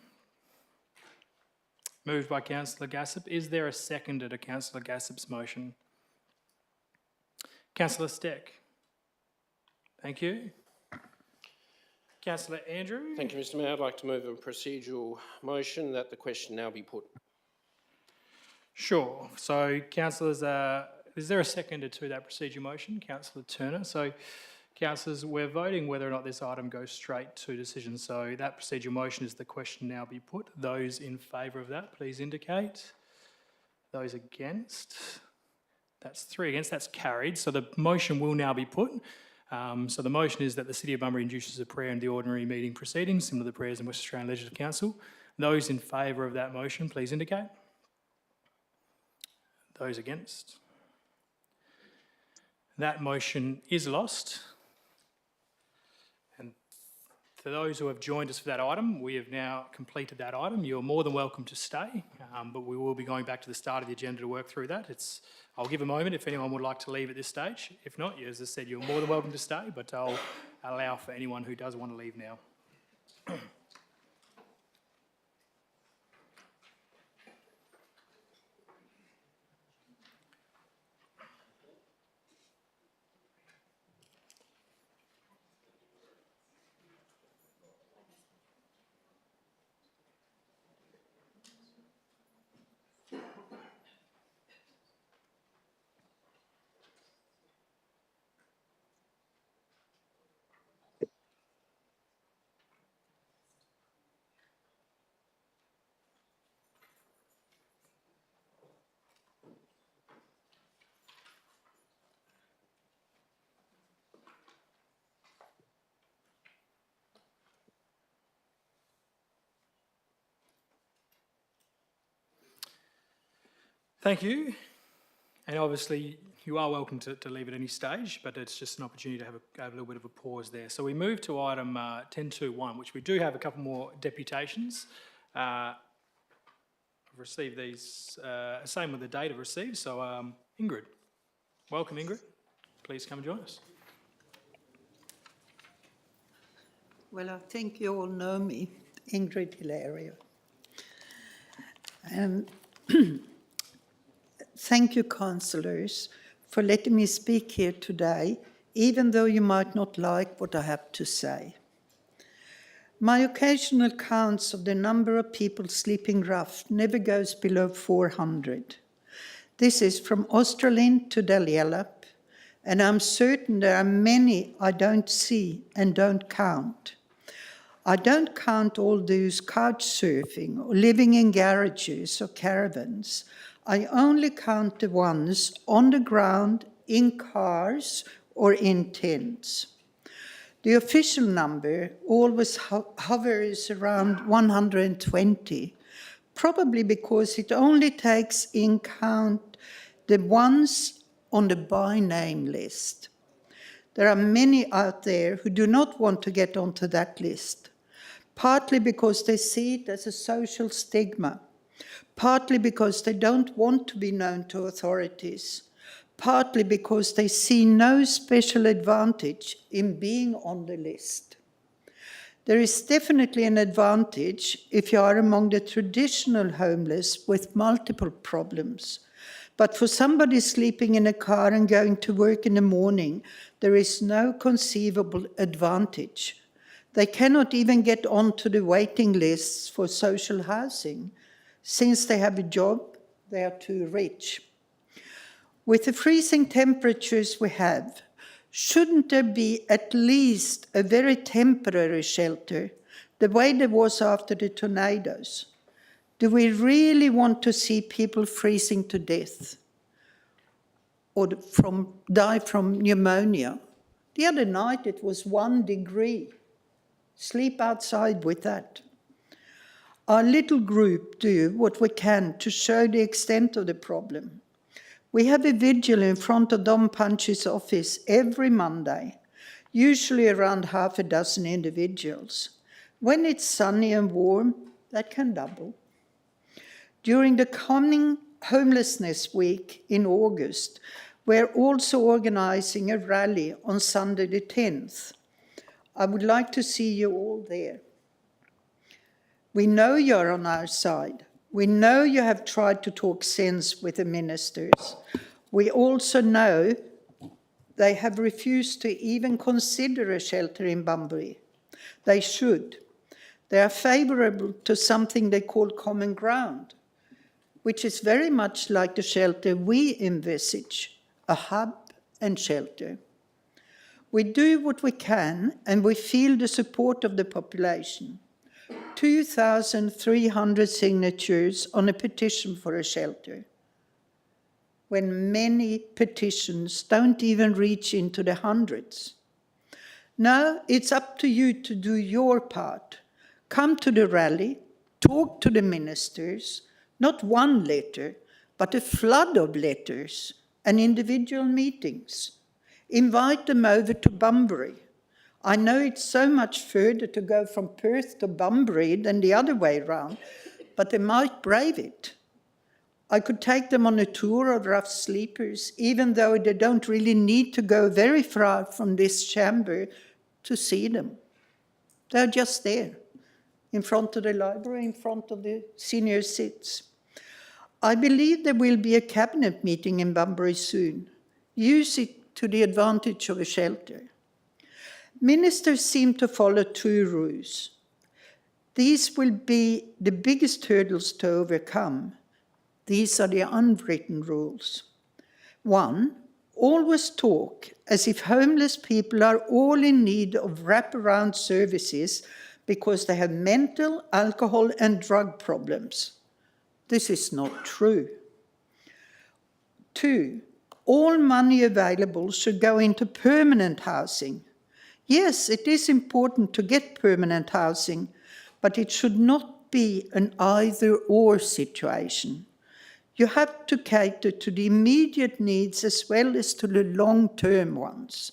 Moved by Councillor Gassam. Is there a seconder to Councillor Gassam's motion? Councillor Steck. Thank you. Councillor Andrew.
Thank you, Mr Mayor. I'd like to move a procedural motion that the question now be put.
Sure. So, councillors, is there a seconder to that procedure motion? Councillor Turner. So, councillors, we're voting whether or not this item goes straight to decision. So, that procedure motion is the question now be put. Those in favour of that, please indicate. Those against? That's 3 against. That's carried. So, the motion will now be put. So, the motion is that the City of Bunbury induces a prayer in the ordinary meeting proceedings, similar to the prayers in West Australian Legislative Council. Those in favour of that motion, please indicate. Those against? That motion is lost. And for those who have joined us for that item, we have now completed that item. You're more than welcome to stay, but we will be going back to the start of the agenda to work through that. I'll give a moment if anyone would like to leave at this stage. If not, as I said, you're more than welcome to stay, but I'll allow for anyone who does want to leave now. Thank you. And obviously, you are welcome to leave at any stage, but it's just an opportunity to have a little bit of a pause there. So we move to item 10.2.1, which we do have a couple more deputations. I've received these, same with the date of receipt. So Ingrid, welcome Ingrid. Please come and join us.
Well, I think you all know me, Ingrid Hilario. Thank you, councillors, for letting me speak here today, even though you might not like what I have to say. My occasional counts of the number of people sleeping rough never goes below 400. This is from Australind to Dalyellop, and I'm certain there are many I don't see and don't count. I don't count all those couch surfing or living in garages or caravans. I only count the ones on the ground, in cars, or in tents. The official number always hovers around 120, probably because it only takes in count the ones on the by name list. There are many out there who do not want to get onto that list, partly because they see it as a social stigma, partly because they don't want to be known to authorities, partly because they see no special advantage in being on the list. There is definitely an advantage if you are among the traditional homeless with multiple problems. But for somebody sleeping in a car and going to work in the morning, there is no conceivable advantage. They cannot even get onto the waiting lists for social housing. Since they have a job, they are too rich. With the freezing temperatures we have, shouldn't there be at least a very temporary shelter, the way there was after the tornadoes? Do we really want to see people freezing to death or die from pneumonia? The other night it was 1 degree. Sleep outside with that. Our little group do what we can to show the extent of the problem. We have a vigil in front of Dom Panchi's office every Monday, usually around half a dozen individuals. When it's sunny and warm, that can double. During the coming Homelessness Week in August, we're also organising a rally on Sunday the 10th. I would like to see you all there. We know you're on our side. We know you have tried to talk sense with the ministers. We also know they have refused to even consider a shelter in Bunbury. They should. They are favourable to something they call common ground, which is very much like the shelter we envisage, a hub and shelter. We do what we can and we feel the support of the population. 2,300 signatures on a petition for a shelter, when many petitions don't even reach into the hundreds. Now it's up to you to do your part. Come to the rally, talk to the ministers, not one letter, but a flood of letters and individual meetings. Invite them over to Bunbury. I know it's so much further to go from Perth to Bunbury than the other way around, but they might brave it. I could take them on a tour of rough sleepers, even though they don't really need to go very far from this chamber to see them. They're just there, in front of the library, in front of the senior seats. I believe there will be a cabinet meeting in Bunbury soon. Use it to the advantage of a shelter. Ministers seem to follow two rules. These will be the biggest hurdles to overcome. These are the unwritten rules. 1, always talk as if homeless people are all in need of wraparound services because they have mental, alcohol and drug problems. This is not true. 2, all money available should go into permanent housing. Yes, it is important to get permanent housing, but it should not be an either-or situation. You have to cater to the immediate needs as well as to the long-term ones.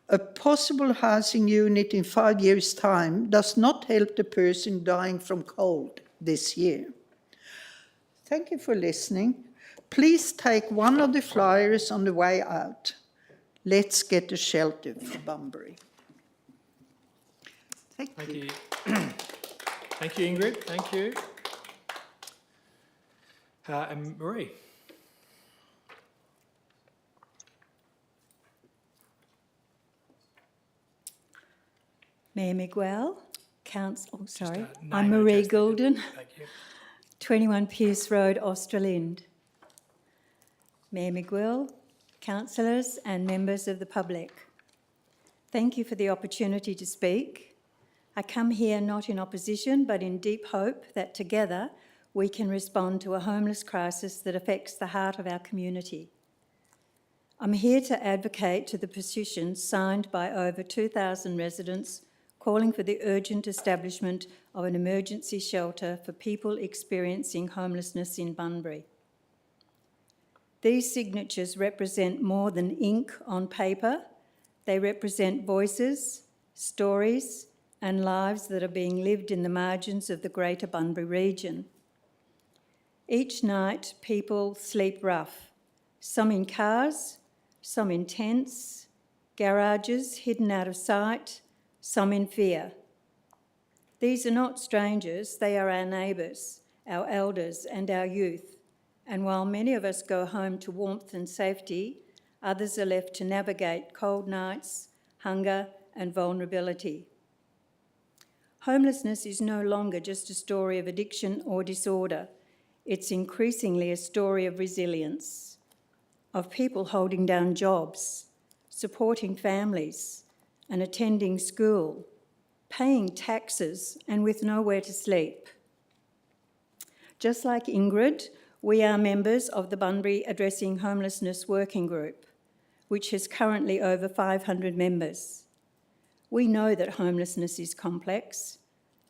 A possible housing unit in 5 years' time does not help the person dying from cold this year. Thank you for listening. Please take one of the flyers on the way out. Let's get a shelter for Bunbury. Thank you.
Thank you, Ingrid. Thank you. And Marie?
Mayor Miguel, I'm
name
Marie
and address,
Goulden,
Thank you.
21 Pierce Road, Australind. Mayor Miguel, councillors and members of the public, thank you for the opportunity to speak. I come here not in opposition but in deep hope that together we can respond to a homeless crisis that affects the heart of our community. I'm here to advocate to the petition signed by over 2,000 residents calling for the urgent establishment of an emergency shelter for people experiencing homelessness in Bunbury. These signatures represent more than ink on paper. They represent voices, stories, and lives that are being lived in the margins of the Greater Bunbury region. Each night, people sleep rough, some in cars, some in tents, garages hidden out of sight, some in fear. These are not strangers, they are our neighbours, our elders and our youth. And while many of us go home to warmth and safety, others are left to navigate cold nights, hunger and vulnerability. Homelessness is no longer just a story of addiction or disorder. It's increasingly a story of resilience, of people holding down jobs, supporting families and attending school, paying taxes and with nowhere to sleep. Just like Ingrid, we are members of the Bunbury Addressing Homelessness Working Group, which has currently over 500 members. We know that homelessness is complex,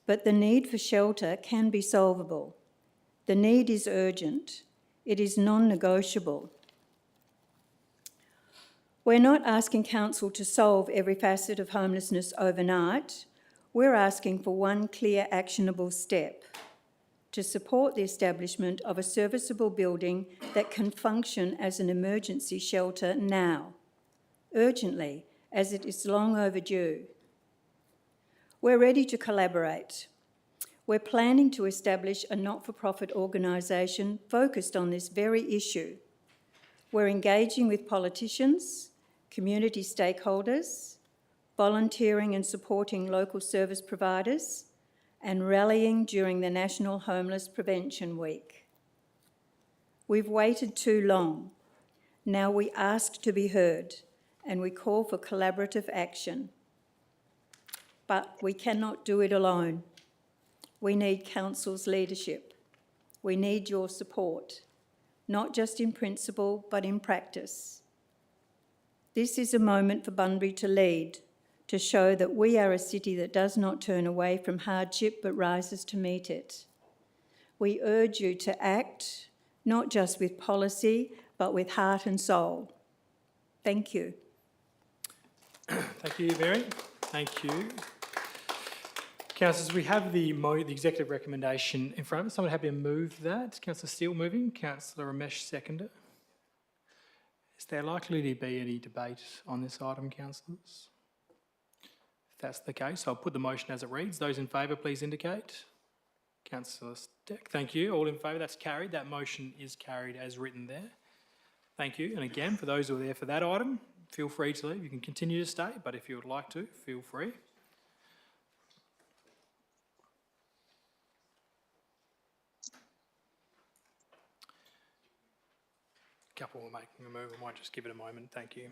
but the need for shelter can be solvable. The need is urgent. It is non-negotiable. We're not asking council to solve every facet of homelessness overnight. We're asking for one clear, actionable step to support the establishment of a serviceable building that can function as an emergency shelter now, urgently, as it is long overdue. We're ready to collaborate. We're planning to establish a not-for-profit organisation focused on this very issue. We're engaging with politicians, community stakeholders, volunteering and supporting local service providers, and rallying during the National Homeless Prevention Week. We've waited too long. Now we ask to be heard, and we call for collaborative action. But we cannot do it alone. We need council's leadership. We need your support, not just in principle, but in practice. This is a moment for Bunbury to lead, to show that we are a city that does not turn away from hardship but rises to meet it. We urge you to act, not just with policy, but with heart and soul. Thank you.
Thank you, Mary. Thank you. Councillors, we have the executive recommendation in front of us. Someone happy to move that? Councillor Steele moving, Councillor Ramesh seconder. Is there likely to be any debate on this item, councillors? If that's the case, I'll put the motion as it reads. Those in favour, please indicate. Councillor Steck, thank you. All in favour, that's carried. That motion is carried as written there. Thank you. And again, for those who are there for that item, feel free to leave. You can continue to stay, but if you would like to, feel free. Couple are making a move. I might just give it a moment. Thank you.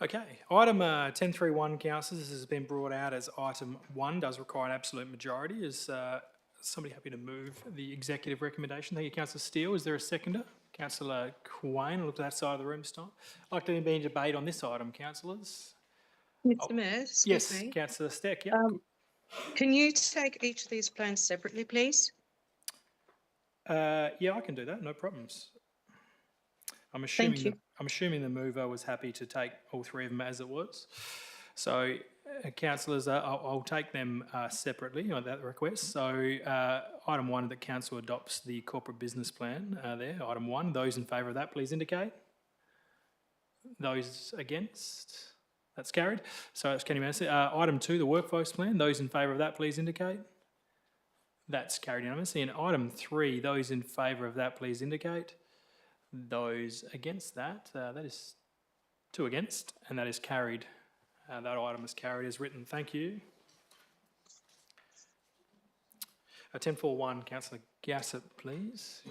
Okay, item 10.3.1, councillors, this has been brought out as item 1, does require an absolute majority. Is somebody happy to move the executive recommendation? Thank you, Councillor Steele. Is there a seconder? Councillor Quain, I looked at that side of the room this time. Like there to be any debate on this item, councillors?
Mr. Mayor, excuse me.
Yes, Councillor Steck, yeah.
Can you take each of these plans separately, please?
Yeah, I can do that, no problems. I'm assuming,
Thank you.
I'm assuming the mover was happy to take all three of them as it was. So, councillors, I'll take them separately on that request. So, item 1, that council adopts the corporate business plan there. Item 1, those in favour of that, please indicate. Those against? That's carried. So it's carried unanimously. Item 2, the workforce plan. Those in favour of that, please indicate. That's carried unanimously. And item 3, those in favour of that, please indicate. Those against that, that is 2 against, and that is carried. That item is carried as written. Thank you. 10.4.1, Councillor Gassett, please.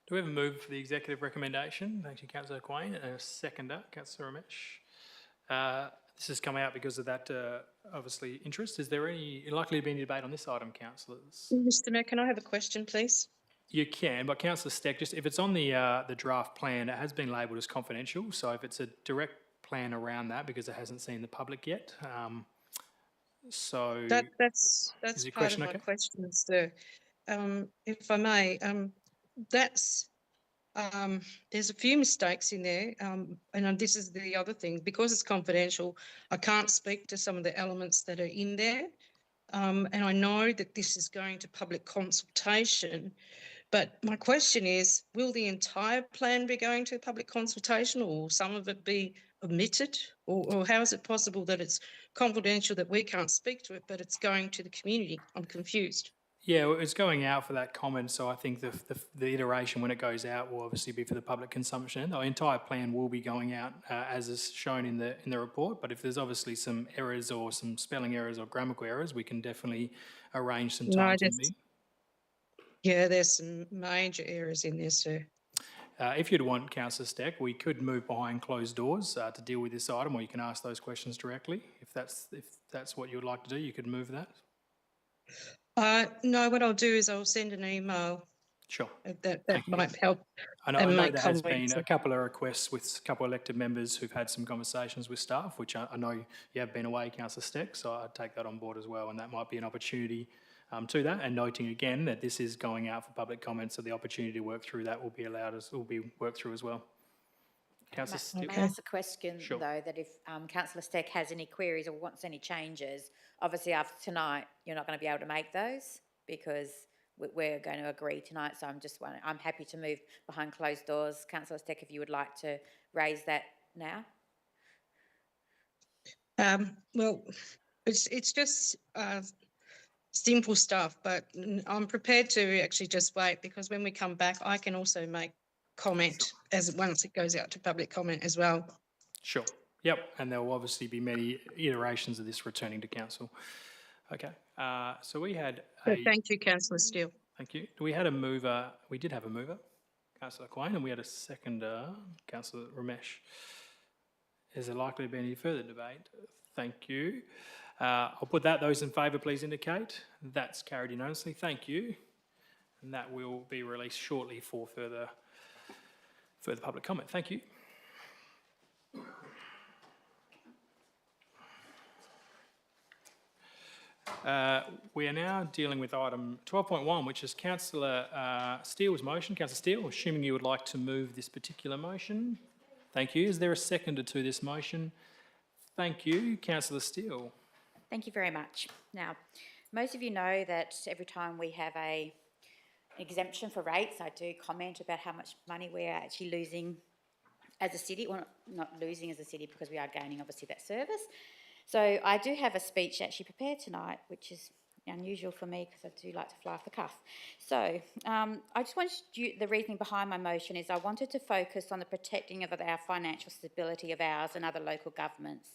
Do we have a move for the executive recommendation? Thank you, Councillor Quain, and a seconder, Councillor Ramesh. This has come out because of that, obviously, interest. Is there any likely to be any debate on this item, councillors?
Mr Mayor, can I have a question, please?
You can, but Councillor Steck, just if it's on the draft plan, it has been labelled as confidential. So if it's a direct plan around that, because it hasn't seen the public yet, so
That's
is your
part of
question
my
okay?
question, sir. If I may, that's there's a few mistakes in there, and this is the other thing. Because it's confidential, I can't speak to some of the elements that are in there. And I know that this is going to public consultation, but my question is, will the entire plan be going to public consultation, or will some of it be omitted? Or how is it possible that it's confidential, that we can't speak to it, but it's going to the community? I'm confused.
Yeah, well, it's going out for that comment, so I think the iteration when it goes out will obviously be for the public consumption. The entire plan will be going out as is shown in the report, but if there's obviously some errors or some spelling errors or grammatical errors, we can definitely arrange some time to meet.
Yeah, there's some major errors in there, sir.
If you'd want, Councillor Steck, we could move behind closed doors to deal with this item, or you can ask those questions directly. If that's what you would like to do, you could move that.
No, what I'll do is I'll send an email.
Sure.
That might help.
I know there has been a couple of requests with a couple of elected members who've had some conversations with staff, which I know you have been away, Councillor Steck, so I'd take that on board as well, and that might be an opportunity to that, and noting again that this is going out for public comment, so the opportunity to work through that will be worked through as well. Councillor Steck.
May I ask a question,
Sure.
though, that if Councillor Steck has any queries or wants any changes, obviously after tonight, you're not going to be able to make those because we're going to agree tonight, so I'm happy to move behind closed doors. Councillor Steck, if you would like to raise that now.
Well, it's just simple stuff, but I'm prepared to actually just wait, because when we come back, I can also make comment once it goes out to public comment as well.
Sure. Yep, and there will obviously be many iterations of this returning to council. Okay, so we had
Thank you, Councillor Steele.
Thank you. We had a mover. We did have a mover, Councillor Quain, and we had a seconder, Councillor Ramesh. Is there likely to be any further debate? Thank you. I'll put that. Those in favour, please indicate. That's carried unanimously. Thank you. And that will be released shortly for further public comment. Thank you. We are now dealing with item 12.1, which is Councillor Steele's motion. Councillor Steele, assuming you would like to move this particular motion. Thank you. Is there a seconder to this motion? Thank you. Councillor Steele.
Thank you very much. Now, most of you know that every time we have an exemption for rates, I do comment about how much money we are actually losing as a city. Well, not losing as a city, because we are gaining, obviously, that service. So I do have a speech actually prepared tonight, which is unusual for me because I do like to fly off the cuff. So I just wanted the reasoning behind my motion is I wanted to focus on the protecting of our financial stability of ours and other local governments.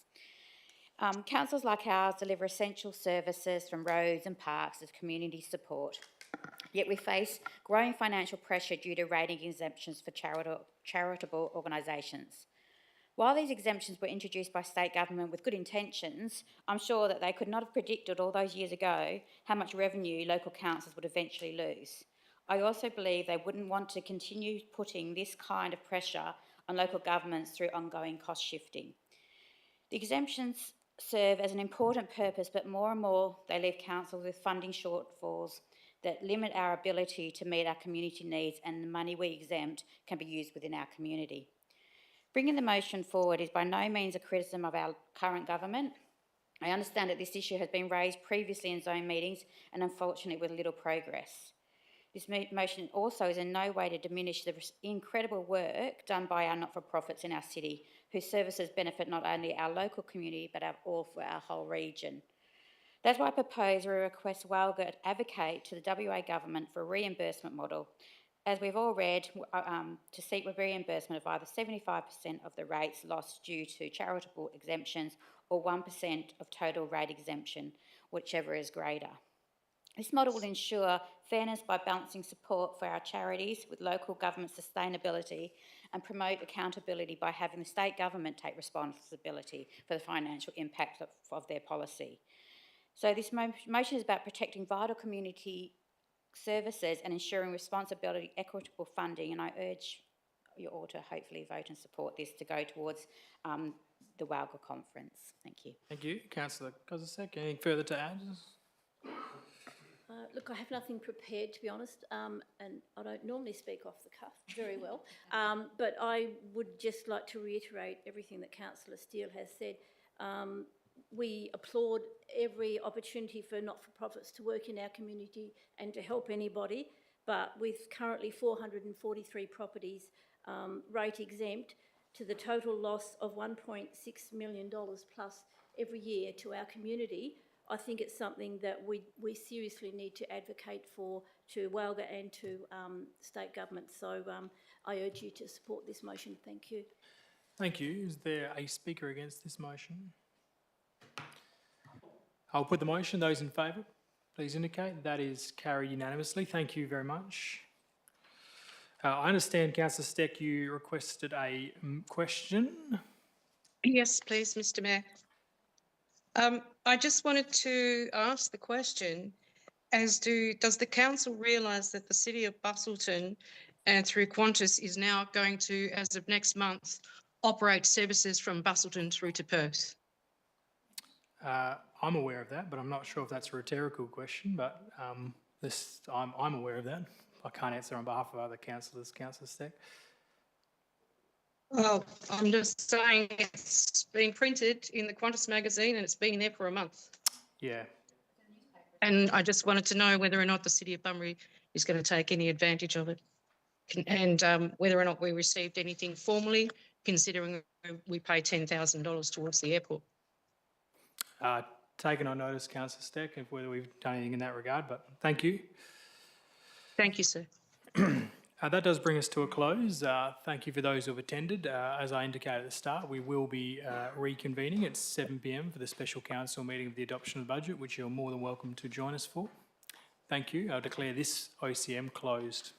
Councils like ours deliver essential services from roads and parks as community support. Yet we face growing financial pressure due to rating exemptions for charitable organisations. While these exemptions were introduced by state government with good intentions, I'm sure that they could not have predicted all those years ago how much revenue local councils would eventually lose. I also believe they wouldn't want to continue putting this kind of pressure on local governments through ongoing cost shifting. The exemptions serve as an important purpose, but more and more they leave councils with funding shortfalls that limit our ability to meet our community needs, and the money we exempt can be used within our community. Bringing the motion forward is by no means a criticism of our current government. I understand that this issue has been raised previously in zone meetings and unfortunately with little progress. This motion also is in no way to diminish the incredible work done by our not-for-profits in our city, whose services benefit not only our local community but all for our whole region. That's why I propose we request Walgett advocate to the WA government for a reimbursement model, as we've all read, to seek reimbursement of either 75% of the rates lost due to charitable exemptions or 1% of total rate exemption, whichever is greater. This model will ensure fairness by balancing support for our charities with local government sustainability and promote accountability by having the state government take responsibility for the financial impact of their policy. So this motion is about protecting vital community services and ensuring responsibility, equitable funding, and I urge you all to hopefully vote and support this to go towards the Walgett conference. Thank you.
Thank you. Councillor Kozisek, anything further to add?
Look, I have nothing prepared, to be honest, and I don't normally speak off the cuff very well, but I would just like to reiterate everything that Councillor Steele has said. We applaud every opportunity for not-for-profits to work in our community and to help anybody, but with currently 443 properties rate exempt to the total loss of $1.6 million plus every year to our community, I think it's something that we seriously need to advocate for to Walgett and to state government. So I urge you to support this motion. Thank you.
Thank you. Is there a speaker against this motion? I'll put the motion. Those in favour, please indicate. That is carried unanimously. Thank you very much. I understand, Councillor Steck, you requested a question.
Yes, please, Mr. Mayor. I just wanted to ask the question as to, does the council realise that the City of Busselton and through Qantas is now going to, as of next month, operate services from Busselton through to Perth?
I'm aware of that, but I'm not sure if that's a rhetorical question, but I'm aware of that. I can't answer on behalf of other councillors. Councillor Steck.
Well, I'm just saying it's been printed in the Qantas magazine and it's been there for a month.
Yeah.
And I just wanted to know whether or not the City of Bunbury is going to take any advantage of it and whether or not we received anything formally, considering we pay $10,000 towards the airport.
Taken on notice, Councillor Steck, of whether we've done anything in that regard, but thank you.
Thank you, sir.
That does bring us to a close. Thank you for those who have attended. As I indicated at the start, we will be reconvening at 7 p.m. for the special council meeting of the adoption of the budget, which you're more than welcome to join us for. Thank you. I'll declare this OCM closed.